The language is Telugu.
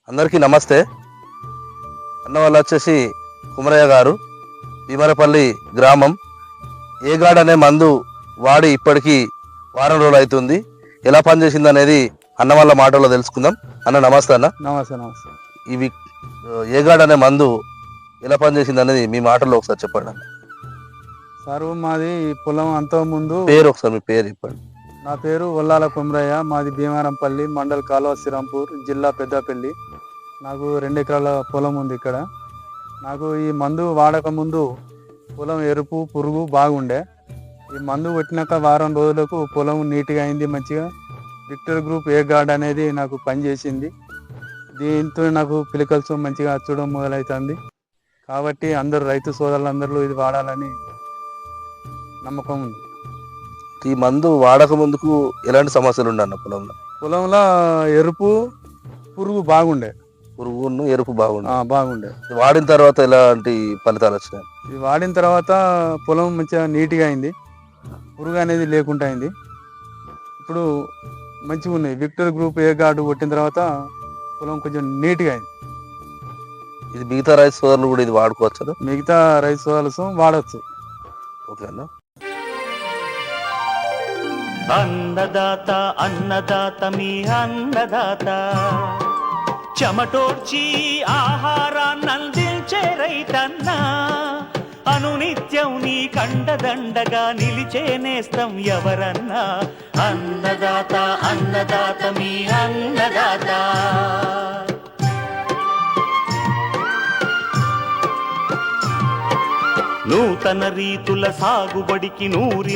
అందరికీ నమస్తే. అన్న వాళ్ళు వచ్చేసి కుమరయ్య గారు, భీమరపల్లి గ్రామం. ఏగాడ్ అనే మందు వాడి ఇప్పటికీ వారం రోజులు అవుతుంది. ఎలా పనిచేసింది అనేది అన్న వాళ్ళ మాటల్లో తెలుసుకుందాం. అన్న నమస్తే. అన్న నమస్తే. నమస్తే. ఇవి ఏగాడ్ అనే మందు ఎలా పనిచేసింది అనేది మీ మాటల్లో ఒకసారి చెప్పండి అన్న. సారు మాది పొలం అంతకుముందు పేరు ఒకసారి మీ పేరు చెప్పండి. నా పేరు ఒల్లాల కుమరయ్య. మాది భీమారంపల్లి, మండల్ కాలువ, శ్రీరాంపూర్ జిల్లా, పెద్దపల్లి. నాకు 2 ఎకరాల పొలం ఉంది ఇక్కడ. నాకు ఈ మందు వాడక ముందు పొలం ఎరుపు పురుగు బాగుండే. ఈ మందు కొట్టినాక వారం రోజులకు పొలం నీట్గా అయింది, మంచిగా. విక్టర్ గ్రూప్ ఏగాడ్ అనేది నాకు పనిచేసింది. దీంతో నాకు పిలికల్స్ మంచిగా అచ్చడం మొదలవుతుంది. కాబట్టి అందరూ రైతు సోదరులందరూ ఇది వాడాలని నమ్మకం ఉంది. ఈ మందు వాడక ముందుకు ఎలాంటి సమస్యలు ఉండే అన్న పొలంలో? పొలంలో ఎరుపు పురుగు బాగుండే. పురుగును ఎరుపు బాగుండే. వాడిన తర్వాత ఎలాంటి ఫలితాలు వచ్చినాయి? ఇది వాడిన తర్వాత పొలం మంచిగా నీట్గా అయింది, పురుగు అనేది లేకుండా అయింది. ఇప్పుడు మంచిగా ఉన్నాయి. విక్టర్ గ్రూప్ ఏ గార్డు కొట్టిన తర్వాత పొలం కొంచెం నీట్గా అయింది. ఇది మిగతా రైతు సోదరులు కూడా ఇది వాడుకోవచ్చు? మిగతా రైతు సోదరులు వాడచ్చు. ఓకే అన్న. అన్నదాత అన్నదాత మీ అన్నదాత, చెమటోడ్చి ఆహారాన్నందించే రైతన్న, అనునిత్యం నీ కండదండగా నిలిచే నేస్తం ఎవరన్నా. అన్నదాత అన్నదాత మీ అన్నదాత. నూతన రీతుల సాగుబడికి నూరి